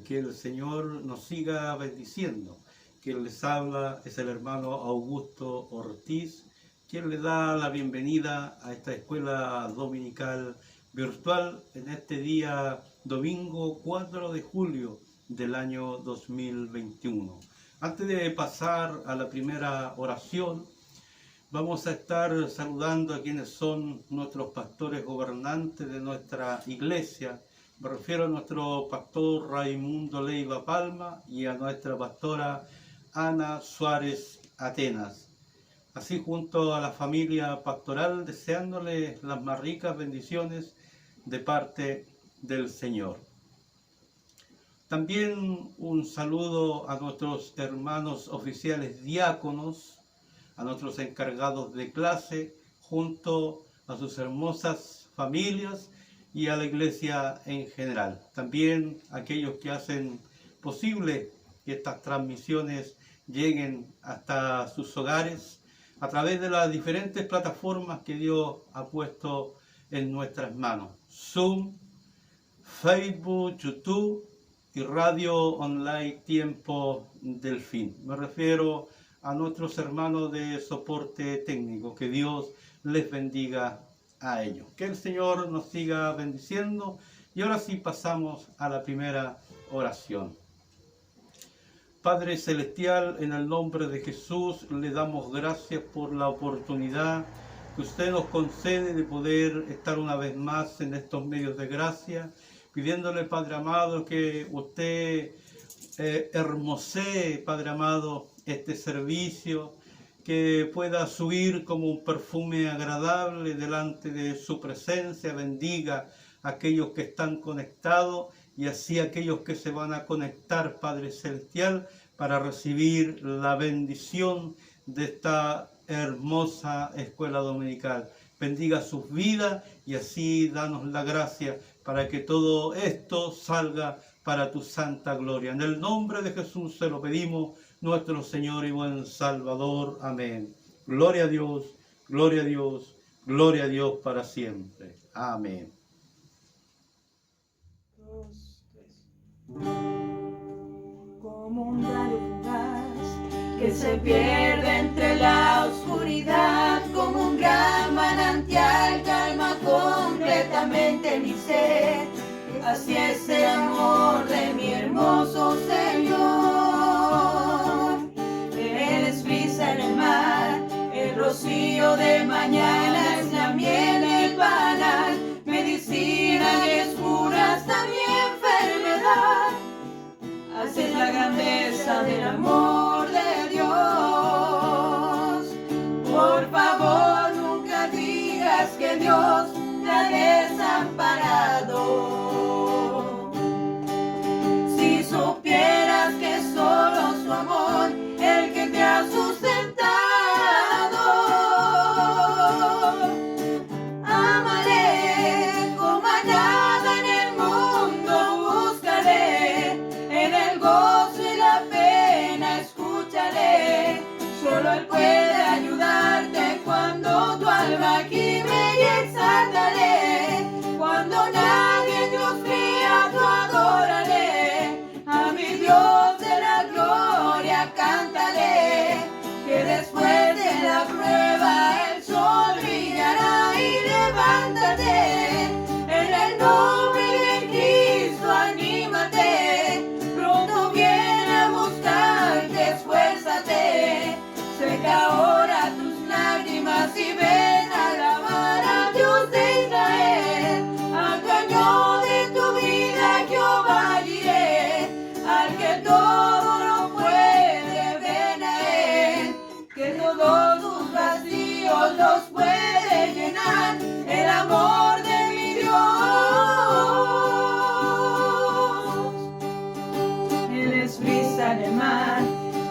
Que el Señor nos siga bendiciendo. Quien les habla es el hermano Augusto Ortiz, quien le da la bienvenida a esta escuela dominical virtual en este día domingo 4 de julio del año 2021. Antes de pasar a la primera oración, vamos a estar saludando a quienes son nuestros pastores gobernantes de nuestra iglesia. Me refiero a nuestro pastor Raimundo Leiva Palma y a nuestra pastora Ana Suárez Atenas. Así junto a la familia pastoral, deseándole las más ricas bendiciones de parte del Señor. También un saludo a nuestros hermanos oficiales diáconos, a nuestros encargados de clase, junto a sus hermosas familias y a la iglesia en general. También aquellos que hacen posible que estas transmisiones lleguen hasta sus hogares a través de las diferentes plataformas que Dios ha puesto en nuestras manos. Zoom, Facebook, YouTube y Radio Online Tiempo del Fin. Me refiero a nuestros hermanos de soporte técnico. Que Dios les bendiga a ellos. Que el Señor nos siga bendiciendo. Y ahora sí pasamos a la primera oración. Padre Celestial, en el nombre de Jesús, le damos gracias por la oportunidad que usted nos concede de poder estar una vez más en estos medios de gracia, pidiéndole, Padre amado, que usted hermosee, Padre amado, este servicio, que pueda subir como un perfume agradable delante de su presencia, bendiga a aquellos que están conectados y así aquellos que se van a conectar, Padre Celestial, para recibir la bendición de esta hermosa escuela dominical. Bendiga sus vidas y así danos la gracia para que todo esto salga para tu santa gloria. En el nombre de Jesús se lo pedimos, nuestro Señor y buen Salvador. Amén. Gloria a Dios, gloria a Dios, gloria a Dios para siempre. Amén. Como un rayo fugaz que se pierde entre la oscuridad, como un gran manantial calma completamente mi ser. Así es el amor de mi hermoso Señor. Él es brisa en el mar, el rocío de mañana, es la miel del panal, medicina y es cura hasta mi enfermedad. Así es la grandeza del amor de Dios. Por favor, nunca digas que Dios te ha desamparado. Si supieras que es solo su amor el que te ha sustentado. Amaré como a nada en el mundo, buscaré en el gozo y la pena, escucharé. Solo Él puede ayudarte cuando tu alma gime y exaltaré. Cuando nadie en Dios crea, yo adoraré. A mi Dios de la gloria cantaré. Que después de la prueba el sol brillará y levántate. En el nombre de Cristo anímate. Pronto viene a buscarte, esfuérzate. Seca ahora tus lágrimas y ven a alabar a Dios de Israel. Al dueño de tu vida Jehová iré, al que todo lo puede, ven a Él, que todos tus vacíos los puede llenar el amor de mi Dios. Él es brisa en el mar,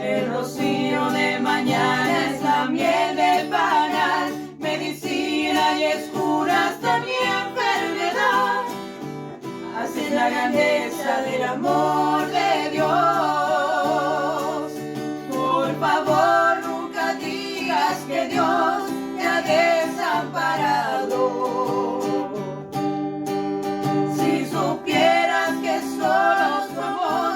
el rocío de mañana, es la miel del panal, medicina y es cura hasta mi enfermedad. Así es la grandeza del amor de Dios. Por favor, nunca digas que Dios te ha desamparado. Si supieras que solo su amor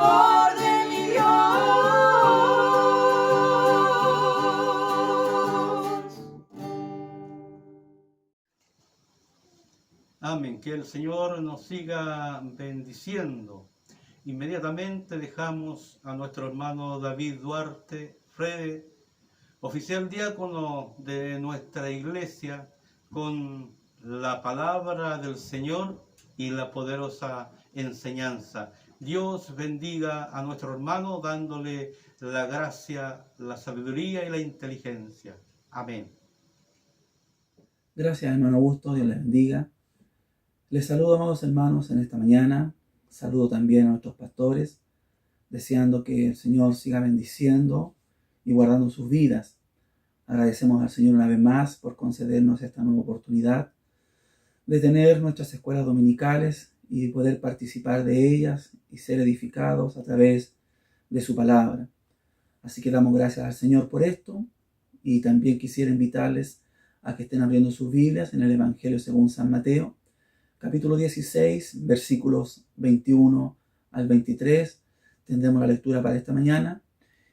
amor de mi Dios. Amén. Que el Señor nos siga bendiciendo. Inmediatamente dejamos a nuestro hermano David Duarte Frede, oficial diácono de nuestra iglesia, con la palabra del Señor y la poderosa enseñanza. Dios bendiga a nuestro hermano dándole la gracia, la sabiduría y la inteligencia. Amén. Gracias, hermano Augusto. Dios les bendiga. Les saludo, amados hermanos, en esta mañana. Saludo también a nuestros pastores, deseando que el Señor siga bendiciendo y guardando sus vidas. Agradecemos al Señor una vez más por concedernos esta nueva oportunidad de tener nuestras escuelas dominicales y poder participar de ellas y ser edificados a través de su palabra. Así que damos gracias al Señor por esto, y también quisiera invitarles a que estén abriendo sus Biblias en el Evangelio según San Mateo, capítulo 16, versículos 21 al 23. Tendremos la lectura para esta mañana,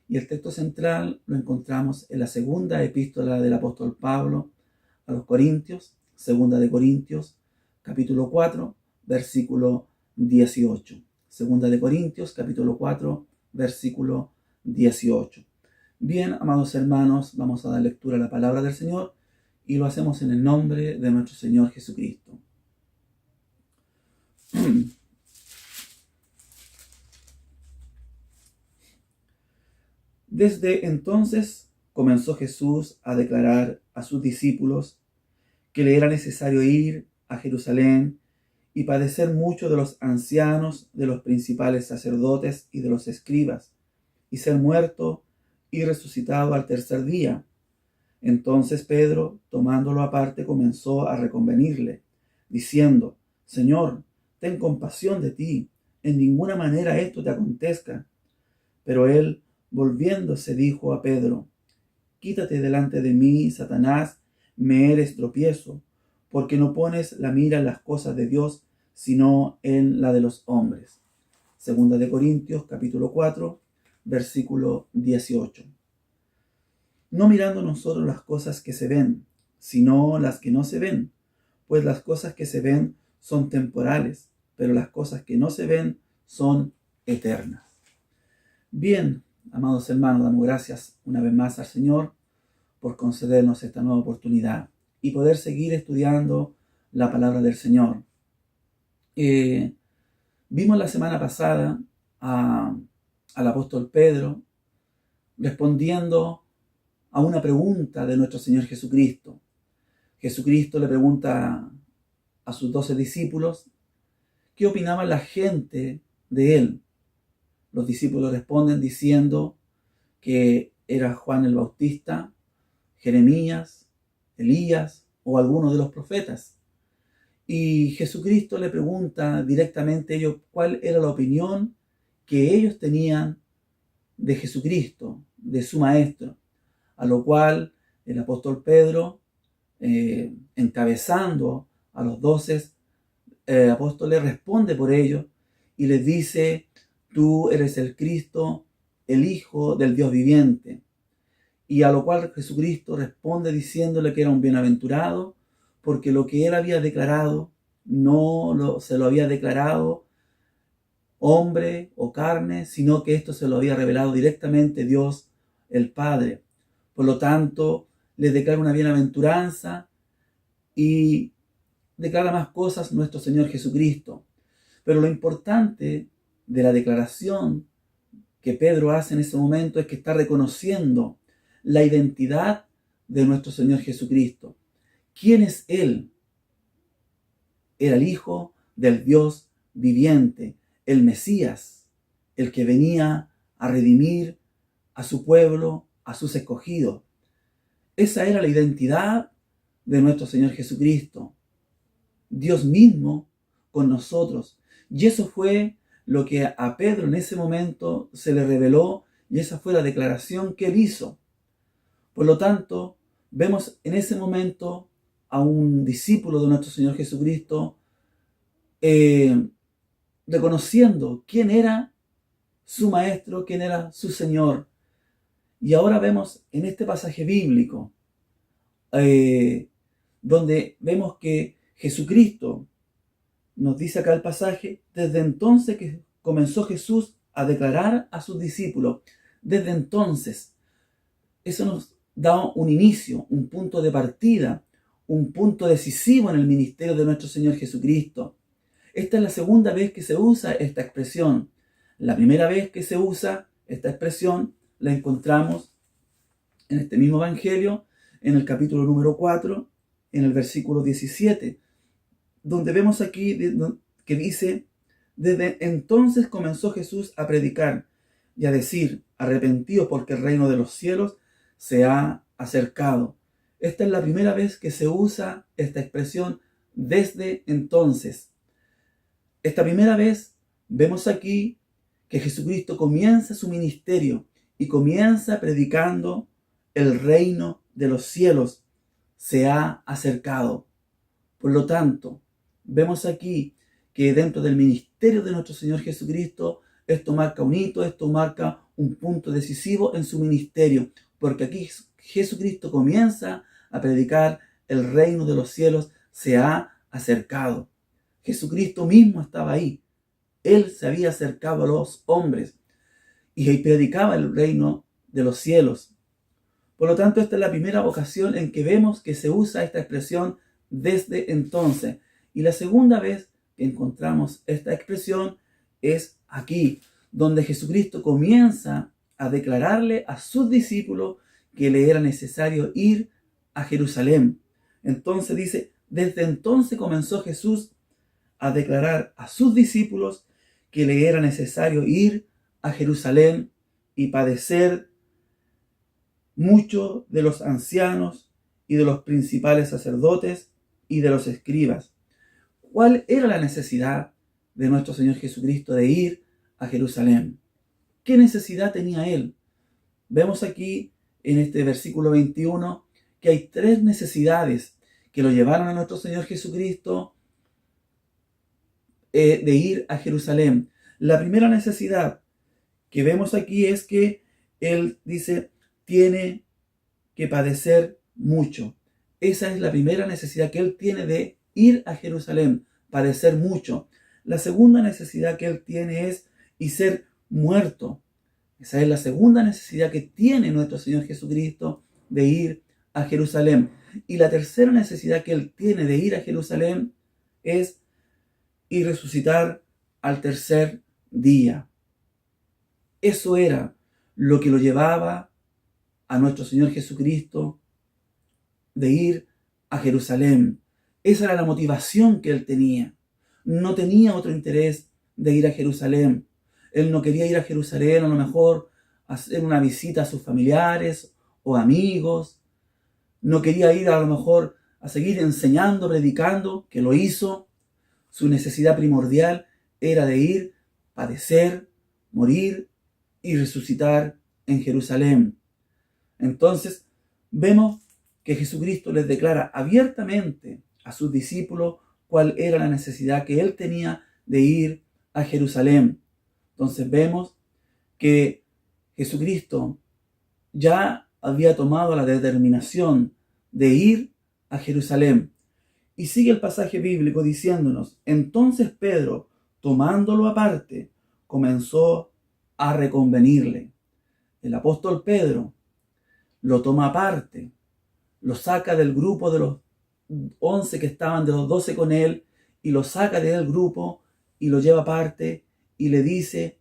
y el texto central lo encontramos en la segunda epístola del apóstol Pablo a los Corintios, segunda de Corintios, capítulo 4, versículo 18. Segunda de Corintios, capítulo 4, versículo 18. Bien, amados hermanos, vamos a dar lectura a la palabra del Señor, y lo hacemos en el nombre de nuestro Señor Jesucristo. Desde entonces comenzó Jesús a declarar a sus discípulos que le era necesario ir a Jerusalén y padecer mucho de los ancianos, de los principales sacerdotes y de los escribas, y ser muerto y resucitado al tercer día. Entonces Pedro, tomándolo aparte, comenzó a reconvenirle, diciendo: Señor, ten compasión de ti, en ninguna manera esto te acontezca. Pero él, volviéndose, dijo a Pedro: Quítate delante de mí, Satanás, me eres tropiezo, porque no pones la mira en las cosas de Dios, sino en la de los hombres. Segunda de Corintios, capítulo 4, versículo 18. No mirando nosotros las cosas que se ven, sino las que no se ven, pues las cosas que se ven son temporales, pero las cosas que no se ven son eternas. Bien, amados hermanos, damos gracias una vez más al Señor por concedernos esta nueva oportunidad y poder seguir estudiando la palabra del Señor. Vimos la semana pasada al apóstol Pedro respondiendo a una pregunta de nuestro Señor Jesucristo. Jesucristo le pregunta a sus 12 discípulos qué opinaba la gente de él. Los discípulos responden diciendo que era Juan el Bautista, Jeremías, Elías o alguno de los profetas. Y Jesucristo le pregunta directamente a ellos cuál era la opinión que ellos tenían de Jesucristo, de su maestro. A lo cual el apóstol Pedro, encabezando a los 12 apóstoles, responde por ellos y les dice: Tú eres el Cristo, el Hijo del Dios viviente. Y a lo cual Jesucristo responde diciéndole que era un bienaventurado, porque lo que él había declarado no se lo había declarado hombre o carne, sino que esto se lo había revelado directamente Dios el Padre. Por lo tanto, le declara una bienaventuranza y declara más cosas nuestro Señor Jesucristo. Pero lo importante de la declaración que Pedro hace en ese momento es que está reconociendo la identidad de nuestro Señor Jesucristo. ¿Quién es Él? Era el Hijo del Dios viviente, el Mesías, el que venía a redimir a su pueblo, a sus escogidos. Esa era la identidad de nuestro Señor Jesucristo. Dios mismo con nosotros. Y eso fue lo que a Pedro en ese momento se le reveló, y esa fue la declaración que él hizo. Por lo tanto, vemos en ese momento a un discípulo de nuestro Señor Jesucristo reconociendo quién era su maestro, quien era su Señor. Y ahora vemos en este pasaje bíblico, donde vemos que Jesucristo, nos dice acá el pasaje, desde entonces que comenzó Jesús a declarar a sus discípulos, desde entonces, eso nos da un inicio, un punto de partida, un punto decisivo en el ministerio de nuestro Señor Jesucristo. Esta es la segunda vez que se usa esta expresión. La primera vez que se usa esta expresión la encontramos en este mismo Evangelio, en el capítulo número 4, en el versículo 17, donde vemos aquí que dice: desde entonces comenzó Jesús a predicar y a decir: arrepentidos, porque el reino de los cielos se ha acercado. Esta es la primera vez que se usa esta expresión, desde entonces. Esta primera vez vemos aquí que Jesucristo comienza su ministerio y comienza predicando: el reino de los cielos se ha acercado. Por lo tanto, vemos aquí que dentro del ministerio de nuestro Señor Jesucristo, esto marca un hito, esto marca un punto decisivo en su ministerio, porque aquí Jesucristo comienza a predicar: el reino de los cielos se ha acercado. Jesucristo mismo estaba ahí. Él se había acercado a los hombres y predicaba el reino de los cielos. Por lo tanto, esta es la primera ocasión en que vemos que se usa esta expresión, desde entonces. Y la segunda vez que encontramos esta expresión es aquí, donde Jesucristo comienza a declararle a sus discípulos que le era necesario ir a Jerusalén. Entonces dice: desde entonces comenzó Jesús a declarar a sus discípulos que le era necesario ir a Jerusalén y padecer mucho de los ancianos y de los principales sacerdotes y de los escribas. ¿Cuál era la necesidad de nuestro Señor Jesucristo de ir a Jerusalén? ¿Qué necesidad tenía Él? Vemos aquí en este versículo 21 que hay tres necesidades que lo llevaron a nuestro Señor Jesucristo de ir a Jerusalén. La primera necesidad que vemos aquí es que Él dice: tiene que padecer mucho. Esa es la primera necesidad que Él tiene de ir a Jerusalén, padecer mucho. La segunda necesidad que Él tiene es y ser muerto. Esa es la segunda necesidad que tiene nuestro Señor Jesucristo, de ir a Jerusalén. Y la tercera necesidad que Él tiene de ir a Jerusalén es y resucitar al tercer día. Eso era lo que lo llevaba a nuestro Señor Jesucristo de ir a Jerusalén. Esa era la motivación que Él tenía. No tenía otro interés de ir a Jerusalén. Él no quería ir a Jerusalén a lo mejor a hacer una visita a sus familiares o amigos. No quería ir a lo mejor a seguir enseñando, predicando, que lo hizo. Su necesidad primordial era de ir, padecer, morir y resucitar en Jerusalén. Entonces, vemos que Jesucristo les declara abiertamente a sus discípulos cuál era la necesidad que Él tenía de ir a Jerusalén. Entonces vemos que Jesucristo ya había tomado la determinación de ir a Jerusalén. Y sigue el pasaje bíblico diciéndonos: entonces Pedro, tomándolo aparte, comenzó a reconvenirle. El apóstol Pedro lo toma aparte, lo saca del grupo de los 11 que estaban, de los 12 con él, y lo saca del grupo y lo lleva aparte y le dice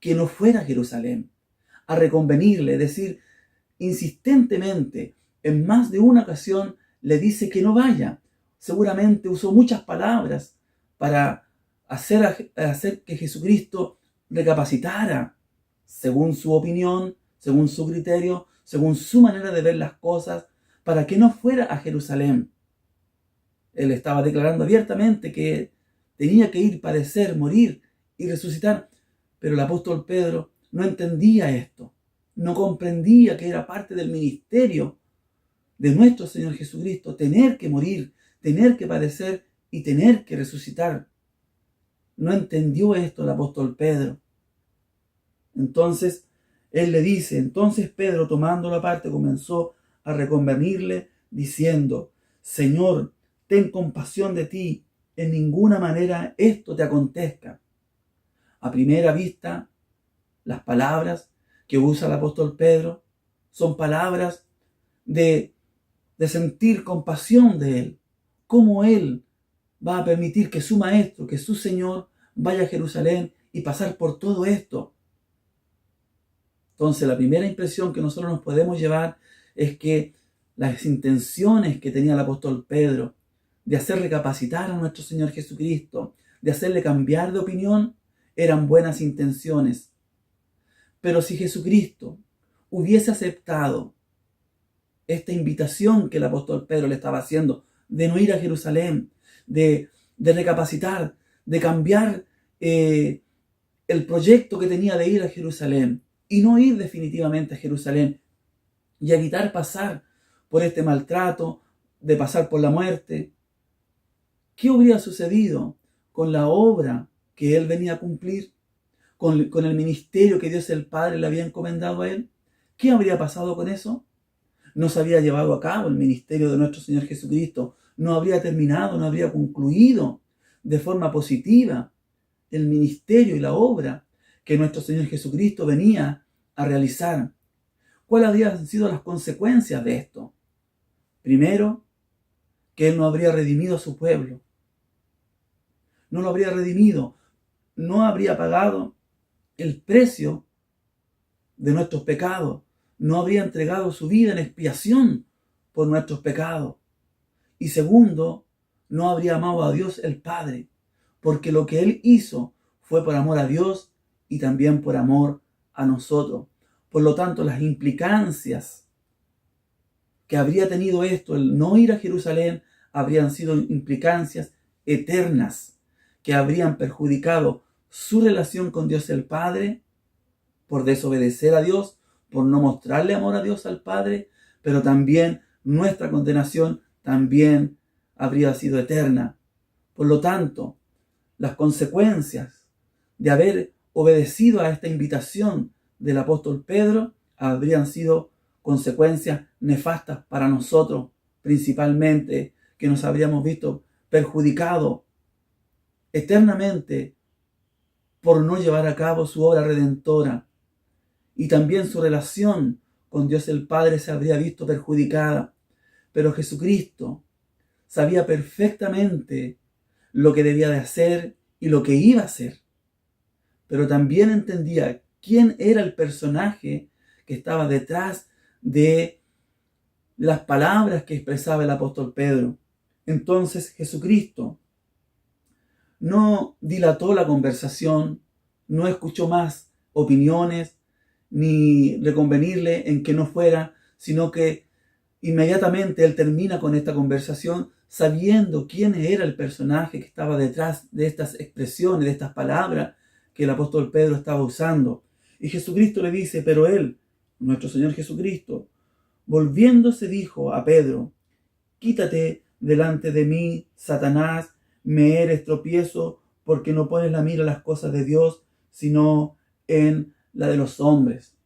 que no fuera a Jerusalén, a reconvenirle, es decir, insistentemente, en más de una ocasión, le dice que no vaya. Seguramente usó muchas palabras para hacer que Jesucristo recapacitara, según su opinión, según su criterio, según su manera de ver las cosas, para que no fuera a Jerusalén. Él estaba declarando abiertamente que tenía que ir, padecer, morir y resucitar. Pero el apóstol Pedro no entendía esto, no comprendía que era parte del ministerio de nuestro Señor Jesucristo, tener que morir, tener que padecer y tener que resucitar. No entendió esto el apóstol Pedro. Entonces, él le dice, entonces Pedro, tomándolo aparte, comenzó a reconvenirle, diciendo, Señor, ten compasión de ti, en ninguna manera esto te acontezca. A primera vista, las palabras que usa el apóstol Pedro son palabras de sentir compasión de él. ¿Cómo él va a permitir que su maestro, que su Señor, vaya a Jerusalén y pasar por todo esto? Entonces, la primera impresión que nosotros nos podemos llevar es que las intenciones que tenía el apóstol Pedro de hacer recapacitar a nuestro Señor Jesucristo, de hacerle cambiar de opinión, eran buenas intenciones. Pero si Jesucristo hubiese aceptado esta invitación que el apóstol Pedro le estaba haciendo, de no ir a Jerusalén, de recapacitar, de cambiar el proyecto que tenía de ir a Jerusalén y no ir definitivamente a Jerusalén y evitar pasar por este maltrato, de pasar por la muerte, ¿qué hubiera sucedido con la obra que él venía a cumplir? Con el ministerio que Dios el Padre le había encomendado a él. ¿Qué habría pasado con eso? No se había llevado a cabo el ministerio de nuestro Señor Jesucristo. No habría terminado, no habría concluido de forma positiva el ministerio y la obra que nuestro Señor Jesucristo venía a realizar. ¿Cuáles habrían sido las consecuencias de esto? Primero, que Él no habría redimido a su pueblo. No lo habría redimido. No habría pagado el precio de nuestros pecados. No habría entregado su vida en expiación por nuestros pecados. Y segundo, no habría amado a Dios el Padre, porque lo que Él hizo fue por amor a Dios y también por amor a nosotros. Por lo tanto, las implicancias que habría tenido esto, el no ir a Jerusalén, habrían sido implicancias eternas que habrían perjudicado su relación con Dios el Padre por desobedecer a Dios, por no mostrarle amor a Dios al Padre, pero también nuestra condenación también habría sido eterna. Por lo tanto, las consecuencias de haber obedecido a esta invitación del apóstol Pedro habrían sido consecuencias nefastas para nosotros, principalmente, que nos habríamos visto perjudicados eternamente por no llevar a cabo su obra redentora. Y también su relación con Dios el Padre se habría visto perjudicada. Pero Jesucristo sabía perfectamente lo que debía de hacer y lo que iba a hacer. Pero también entendía quién era el personaje que estaba detrás de las palabras que expresaba el apóstol Pedro. Entonces Jesucristo no dilató la conversación, no escuchó más opiniones, ni reconvenirle en que no fuera, sino que inmediatamente Él termina con esta conversación sabiendo quién era el personaje que estaba detrás de estas expresiones, de estas palabras que el apóstol Pedro estaba usando. Y Jesucristo le dice, pero Él, nuestro Señor Jesucristo, volviéndose dijo a Pedro, quítate delante de mí, Satanás, me eres tropiezo, porque no pones la mira en las cosas de Dios, sino en la de los hombres.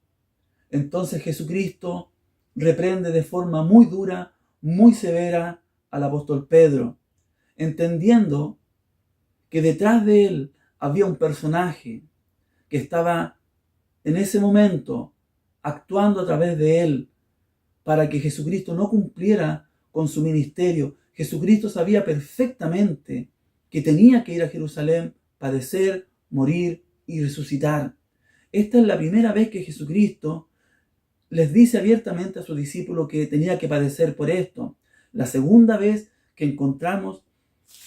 Entonces Jesucristo reprende de forma muy dura, muy severa al apóstol Pedro, entendiendo que detrás de él había un personaje que estaba en ese momento actuando a través de él para que Jesucristo no cumpliera con su ministerio. Jesucristo sabía perfectamente que tenía que ir a Jerusalén, padecer, morir y resucitar. Esta es la primera vez que Jesucristo les dice abiertamente a sus discípulos que tenía que padecer por esto. La segunda vez que encontramos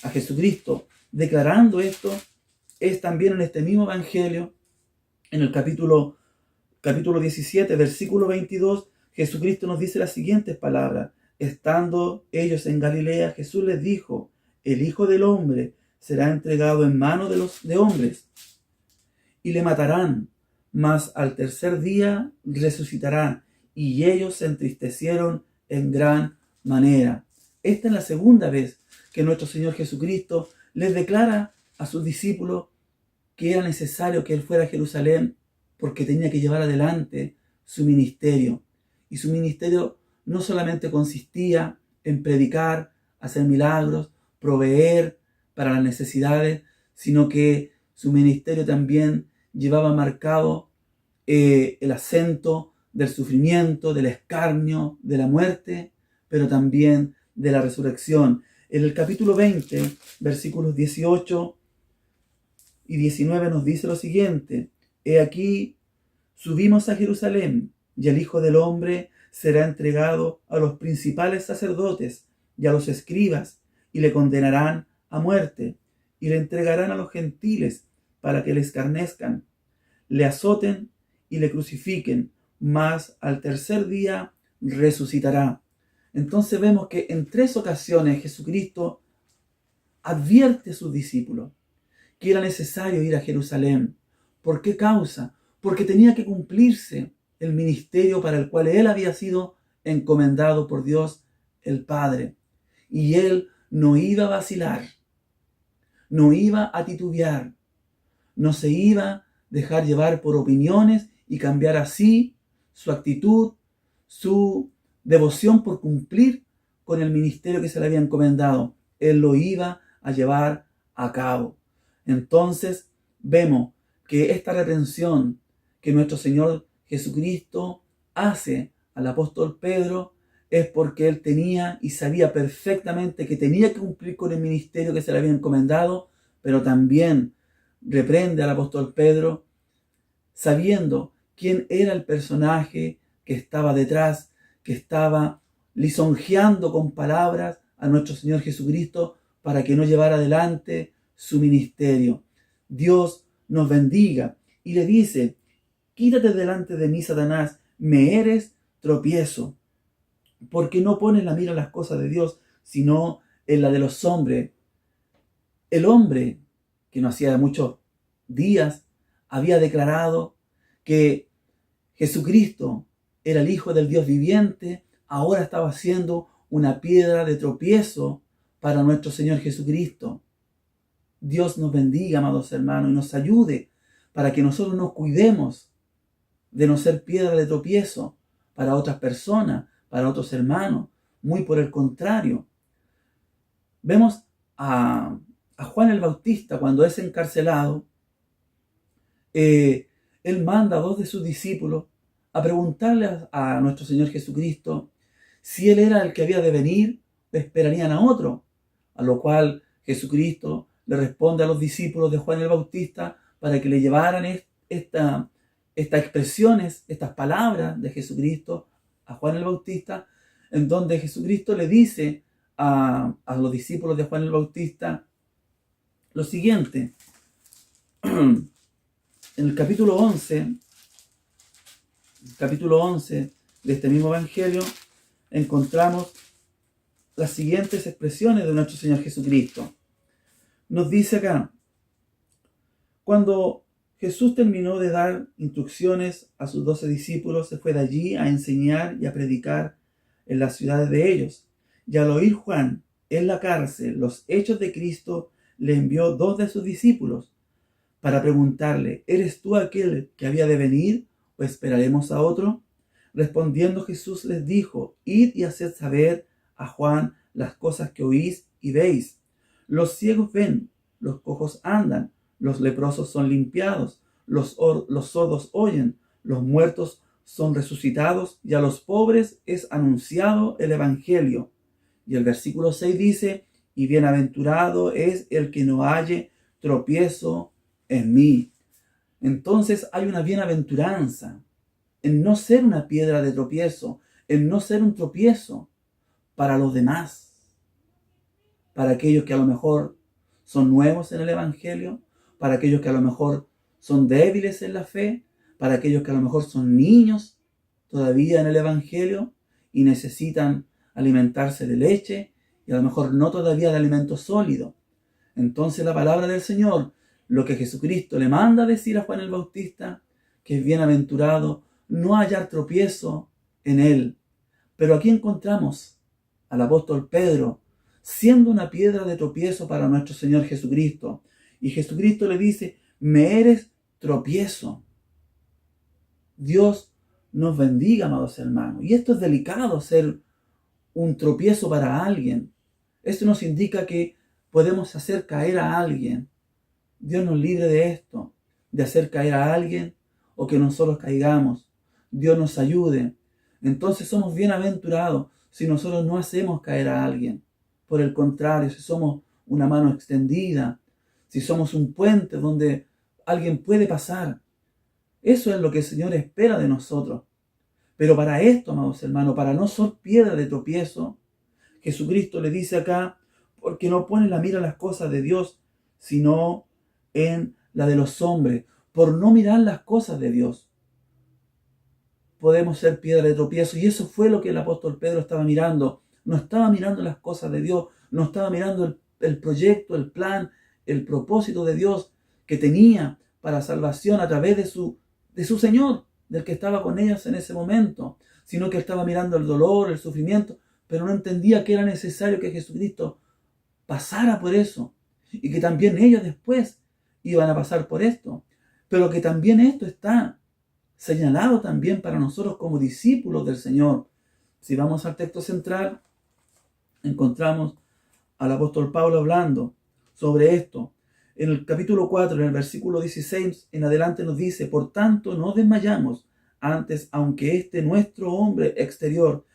a Jesucristo declarando esto es también en este mismo evangelio, en el capítulo 17, versículo 22, Jesucristo nos dice las siguientes palabras. Estando ellos en Galilea, Jesús les dijo, el Hijo del Hombre será entregado en manos de hombres y le matarán, mas al tercer día resucitará. Y ellos se entristecieron en gran manera. Esta es la segunda vez que nuestro Señor Jesucristo les declara a sus discípulos que era necesario que Él fuera a Jerusalén porque tenía que llevar adelante su ministerio. Y su ministerio no solamente consistía en predicar, hacer milagros, proveer para las necesidades, sino que su ministerio también llevaba marcado el acento del sufrimiento, del escarnio, de la muerte, pero también de la resurrección. En el capítulo 20, versículos 18 y 19 nos dice lo siguiente: He aquí, subimos a Jerusalén, y el Hijo del Hombre será entregado a los principales sacerdotes y a los escribas, y le condenarán a muerte, y le entregarán a los gentiles para que le escarnezcan, le azoten y le crucifiquen, mas al tercer día resucitará. Entonces vemos que en 3 ocasiones Jesucristo advierte a sus discípulos que era necesario ir a Jerusalén. ¿Por qué causa? Porque tenía que cumplirse el ministerio para el cual él había sido encomendado por Dios el Padre. Y él no iba a vacilar, no iba a titubear, no se iba a dejar llevar por opiniones y cambiar así su actitud, su devoción por cumplir con el ministerio que se le había encomendado. Él lo iba a llevar a cabo. Entonces vemos que esta reprensión que nuestro Señor Jesucristo hace al apóstol Pedro es porque él tenía y sabía perfectamente que tenía que cumplir con el ministerio que se le había encomendado, pero también reprende al apóstol Pedro sabiendo quién era el personaje que estaba detrás, que estaba lisonjeando con palabras a nuestro Señor Jesucristo para que no llevara adelante su ministerio. Dios nos bendiga y le dice: quítate delante de mí, Satanás, me eres tropiezo, porque no pones la mira en las cosas de Dios, sino en la de los hombres. El hombre, que no hacía muchos días, había declarado que Jesucristo era el Hijo del Dios viviente, ahora estaba siendo una piedra de tropiezo para nuestro Señor Jesucristo. Dios nos bendiga, amados hermanos, y nos ayude para que nosotros nos cuidemos de no ser piedra de tropiezo para otras personas, para otros hermanos. Muy por el contrario. Vemos a Juan el Bautista cuando es encarcelado. Él manda a 2 de sus discípulos a preguntarle a nuestro Señor Jesucristo si Él era el que había de venir o esperarían a otro. A lo cual Jesucristo le responde a los discípulos de Juan el Bautista para que le llevaran estas expresiones, estas palabras de Jesucristo a Juan el Bautista, en donde Jesucristo le dice a los discípulos de Juan el Bautista lo siguiente. En el capítulo 11 de este mismo Evangelio, encontramos las siguientes expresiones de nuestro Señor Jesucristo. Nos dice acá: cuando Jesús terminó de dar instrucciones a sus 12 discípulos, se fue de allí a enseñar y a predicar en las ciudades de ellos. Y al oír Juan en la cárcel los hechos de Cristo, le envió 2 de sus discípulos para preguntarle: ¿eres tú aquel que había de venir o esperaremos a otro? Respondiendo Jesús les dijo: id y haced saber a Juan las cosas que oís y veis. Los ciegos ven, los cojos andan, los leprosos son limpiados, los sordos oyen, los muertos son resucitados, y a los pobres es anunciado el Evangelio. Y el versículo 6 dice: y bienaventurado es el que no halle tropiezo en mí. Entonces hay una bienaventuranza en no ser una piedra de tropiezo, en no ser un tropiezo para los demás, para aquellos que a lo mejor son nuevos en el Evangelio, para aquellos que a lo mejor son débiles en la fe, para aquellos que a lo mejor son niños todavía en el Evangelio y necesitan alimentarse de leche y a lo mejor no todavía de alimento sólido. Entonces la palabra del Señor, lo que Jesucristo le manda a decir a Juan el Bautista, que es bienaventurado no hallar tropiezo en él. Pero aquí encontramos al apóstol Pedro siendo una piedra de tropiezo para nuestro Señor Jesucristo. Y Jesucristo le dice: me eres tropiezo. Dios nos bendiga, amados hermanos. Y esto es delicado, ser un tropiezo para alguien. Esto nos indica que podemos hacer caer a alguien. Dios nos libre de esto, de hacer caer a alguien o que nosotros caigamos. Dios nos ayude. Entonces somos bienaventurados si nosotros no hacemos caer a alguien. Por el contrario, si somos una mano extendida, si somos un puente donde alguien puede pasar. Eso es lo que el Señor espera de nosotros. Pero para esto, amados hermanos, para no ser piedra de tropiezo, Jesucristo le dice acá, porque no pones la mira en las cosas de Dios, sino en la de los hombres, por no mirar las cosas de Dios. Podemos ser piedra de tropiezo, y eso fue lo que el apóstol Pedro estaba mirando. No estaba mirando las cosas de Dios, no estaba mirando el proyecto, el plan, el propósito de Dios que tenía para salvación a través de su Señor, del que estaba con ellos en ese momento, sino que estaba mirando el dolor, el sufrimiento, pero no entendía que era necesario que Jesucristo pasara por eso, y que también ellos después iban a pasar por esto, pero que también esto está señalado también para nosotros como discípulos del Señor. Si vamos al texto central, encontramos al apóstol Pablo hablando sobre esto. En el capítulo 4, en el versículo 16 en adelante nos dice: por tanto, no desmayamos, antes, aunque este nuestro hombre exterior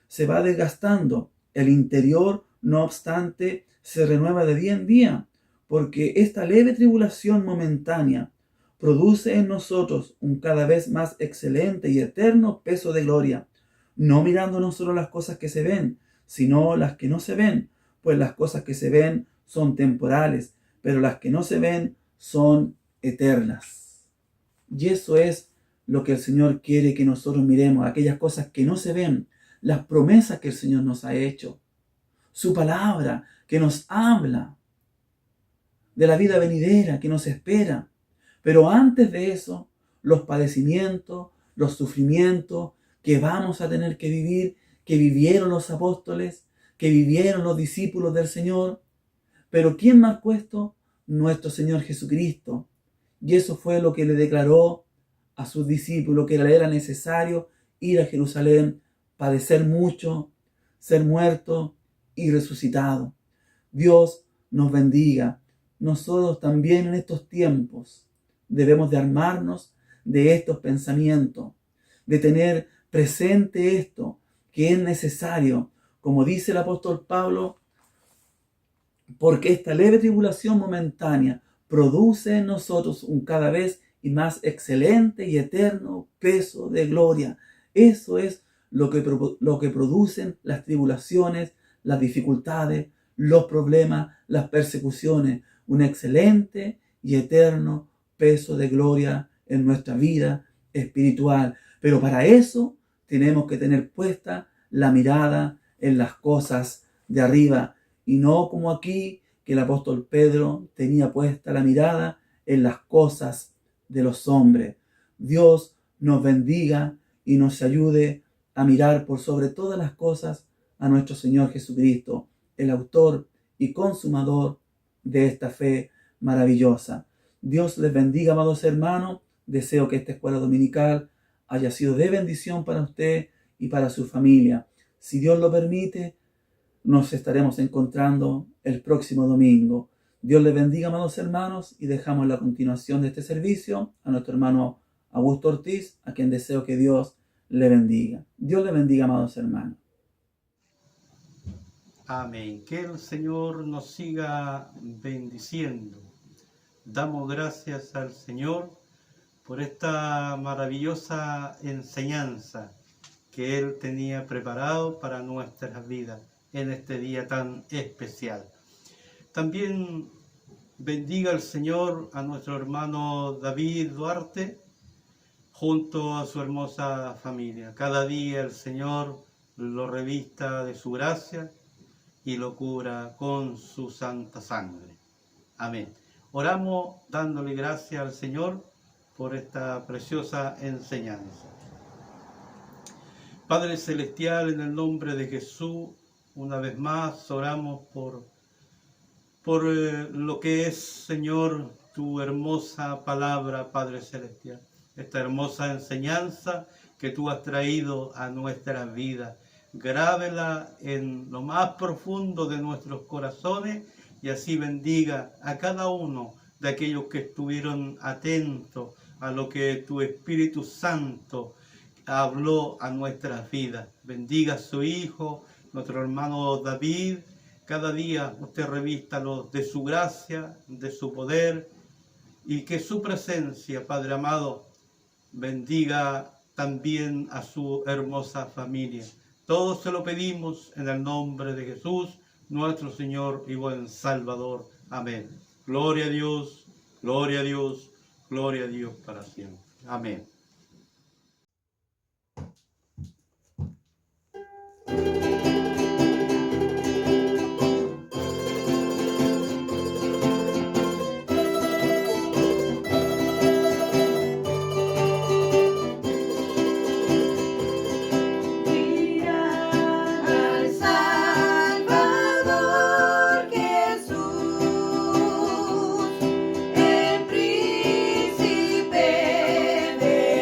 se va desgastando, el interior, no obstante, se renueva de día en día, porque esta leve tribulación momentánea produce en nosotros un cada vez más excelente y eterno peso de gloria, no mirando no solo las cosas que se ven, sino las que no se ven, pues las cosas que se ven son temporales, pero las que no se ven son eternas. Y eso es lo que el Señor quiere que nosotros miremos, aquellas cosas que no se ven, las promesas que el Señor nos ha hecho, su palabra que nos habla de la vida venidera que nos espera. Pero antes de eso, los padecimientos, los sufrimientos que vamos a tener que vivir, que vivieron los apóstoles, que vivieron los discípulos del Señor. Pero ¿quién marcó esto? Nuestro Señor Jesucristo. Y eso fue lo que le declaró a sus discípulos, que le era necesario ir a Jerusalén, padecer mucho, ser muerto y resucitado. Dios nos bendiga. Nosotros también en estos tiempos debemos de armarnos de estos pensamientos, de tener presente esto, que es necesario, como dice el apóstol Pablo, porque esta leve tribulación momentánea produce en nosotros un cada vez y más excelente y eterno peso de gloria. Eso es lo que producen las tribulaciones, las dificultades, los problemas, las persecuciones. Un excelente y eterno peso de gloria en nuestra vida espiritual. Pero para eso tenemos que tener puesta la mirada en las cosas de arriba, y no como aquí, que el apóstol Pedro tenía puesta la mirada en las cosas de los hombres. Dios nos bendiga y nos ayude a mirar por sobre todas las cosas a nuestro Señor Jesucristo, el autor y consumador de esta fe maravillosa. Dios les bendiga, amados hermanos. Deseo que esta escuela dominical haya sido de bendición para usted y para su familia. Si Dios lo permite, nos estaremos encontrando el próximo domingo. Dios les bendiga, amados hermanos, y dejamos la continuación de este servicio a nuestro hermano Augusto Ortiz, a quien deseo que Dios le bendiga. Dios le bendiga, amados hermanos. Amén. Que el Señor nos siga bendiciendo. Damos gracias al Señor por esta maravillosa enseñanza que Él tenía preparado para nuestras vidas en este día tan especial. También bendiga el Señor a nuestro hermano David Duarte junto a su hermosa familia. Cada día el Señor lo revista de su gracia y lo cubra con su santa sangre. Amén. Oramos dándole gracias al Señor por esta preciosa enseñanza. Padre Celestial, en el nombre de Jesús, una vez más oramos por lo que es, Señor, tu hermosa palabra, Padre Celestial. esta hermosa enseñanza que tú has traído a nuestras vidas. Grábela en lo más profundo de nuestros corazones y así bendiga a cada uno de aquellos que estuvieron atentos a lo que tu Espíritu Santo habló a nuestras vidas. Bendiga a su Hijo, nuestro hermano David. Cada día usted revístalo de su gracia, de su poder, y que su presencia, Padre amado, bendiga también a su hermosa familia. Todo se lo pedimos en el nombre de Jesús, nuestro Señor y buen Salvador. Amén. Gloria a Dios, gloria a Dios, gloria a Dios para siempre. Amén. Al Salvador Jesús, el príncipe de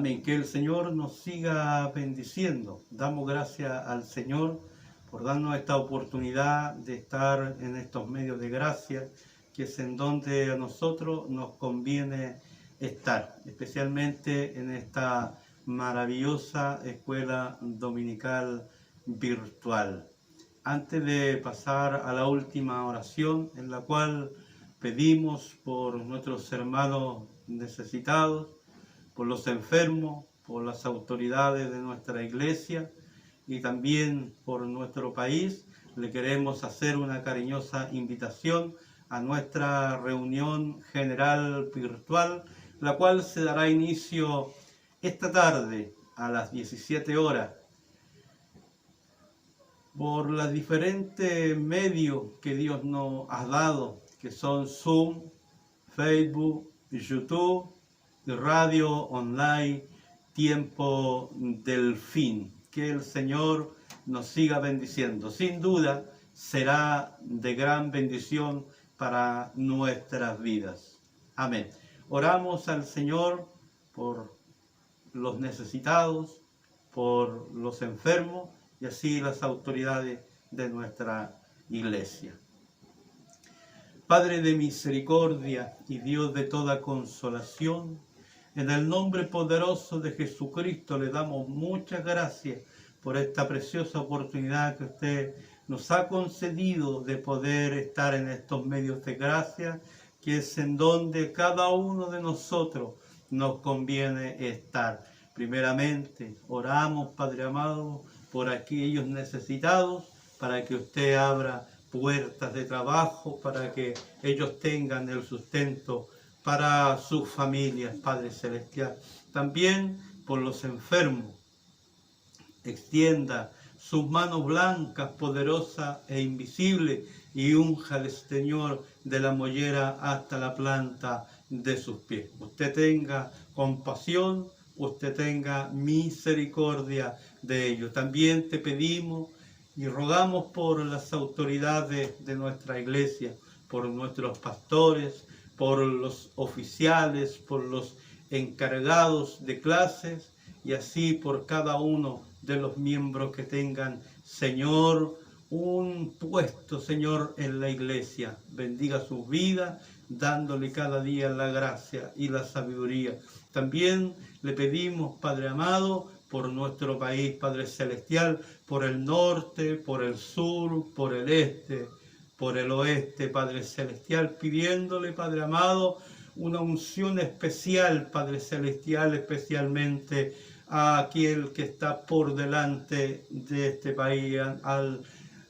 Amén. Que el Señor nos siga bendiciendo. Damos gracias al Señor por darnos esta oportunidad de estar en estos medios de gracia, que es en donde a nosotros nos conviene estar, especialmente en esta maravillosa escuela dominical virtual. Antes de pasar a la última oración, en la cual pedimos por nuestros hermanos necesitados, por los enfermos, por las autoridades de nuestra iglesia y también por nuestro país, le queremos hacer una cariñosa invitación a nuestra reunión general virtual, la cual se dará inicio esta tarde a las 17 horas por los diferentes medios que Dios nos ha dado, que son Zoom, Facebook, YouTube y radio online Tiempo del Fin. Que el Señor nos siga bendiciendo. Sin duda será de gran bendición para nuestras vidas. Amén. Oramos al Señor por los necesitados, por los enfermos y así las autoridades de nuestra iglesia. Padre de misericordia y Dios de toda consolación, en el nombre poderoso de Jesucristo le damos muchas gracias por esta preciosa oportunidad que usted nos ha concedido de poder estar en estos medios de gracia, que es en donde cada uno de nosotros nos conviene estar. Primeramente, oramos, Padre amado, por aquellos necesitados, para que usted abra puertas de trabajo, para que ellos tengan el sustento para sus familias, Padre Celestial. También por los enfermos, extienda sus manos blancas, poderosas e invisibles, y únjale, Señor, de la mollera hasta la planta de sus pies. Usted tenga compasión, usted tenga misericordia de ellos. También te pedimos y rogamos por las autoridades de nuestra iglesia, por nuestros pastores, por los oficiales, por los encargados de clases y así por cada uno de los miembros que tengan, Señor, un puesto, Señor, en la iglesia. Bendiga sus vidas, dándole cada día la gracia y la sabiduría. También le pedimos, Padre amado, por nuestro país, Padre Celestial, por el norte, por el sur, por el este, por el oeste, Padre Celestial, pidiéndole, Padre amado, una unción especial, Padre Celestial, especialmente a aquel que está por delante de este país, al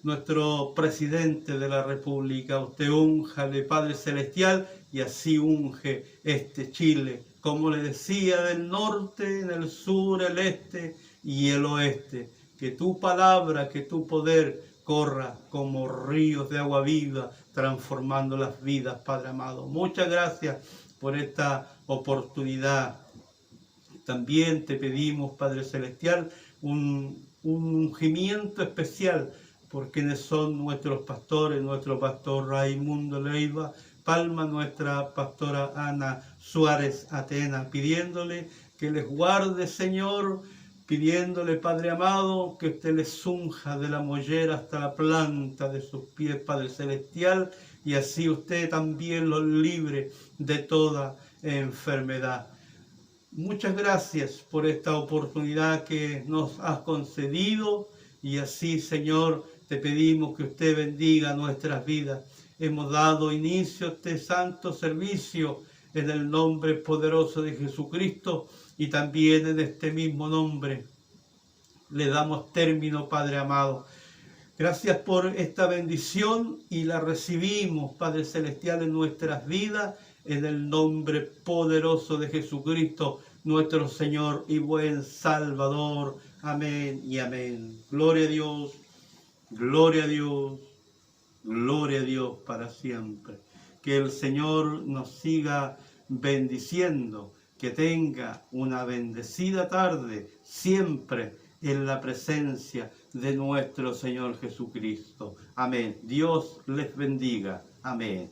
nuestro presidente de la República. Usted únjale, Padre Celestial, y así unge este Chile, como le decía, del norte, del sur, el este y el oeste. Que tu palabra, que tu poder corra como ríos de agua viva, transformando las vidas, Padre amado. Muchas gracias por esta oportunidad. También te pedimos, Padre Celestial, un ungimiento especial por quienes son nuestros pastores, nuestro pastor Raimundo Leiva Palma, nuestra pastora Ana Suárez Atena, pidiéndole que les guarde, Señor, pidiéndole, Padre amado, que usted les unja de la mollera hasta la planta de sus pies, Padre Celestial, y así usted también los libre de toda enfermedad. Muchas gracias por esta oportunidad que nos has concedido y así, Señor, te pedimos que usted bendiga nuestras vidas. Hemos dado inicio a este santo servicio en el nombre poderoso de Jesucristo y también en este mismo nombre le damos término, Padre amado. Gracias por esta bendición y la recibimos, Padre Celestial, en nuestras vidas, en el nombre poderoso de Jesucristo, nuestro Señor y buen Salvador. Amén y amén. Gloria a Dios, gloria a Dios, gloria a Dios para siempre. Que el Señor nos siga bendiciendo, que tenga una bendecida tarde siempre en la presencia de nuestro Señor Jesucristo. Amén. Dios les bendiga. Amén.